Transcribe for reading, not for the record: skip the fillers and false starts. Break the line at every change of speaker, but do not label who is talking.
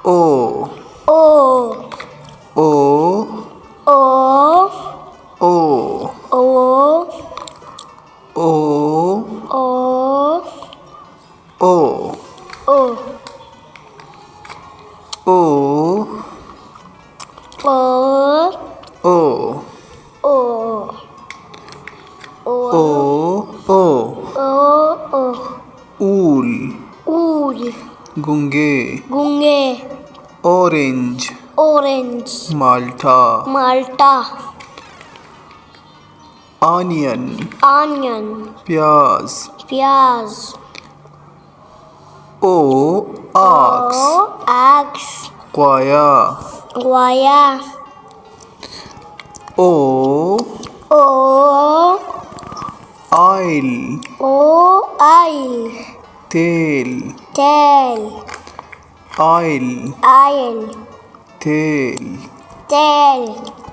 O
O
O
O
O
O
O
O
O
O
O
O
O
O
O
O
Ool
Ul
Gunge
Gunge
Orange
Orange
Malta
Malta
Onion
Onion
Pyaz
Pyaz
O Ox
Ox
Quaya
Guaya
O
O
Oil
Oil
Tail
Tail
Oil
Oil
Tail
Tail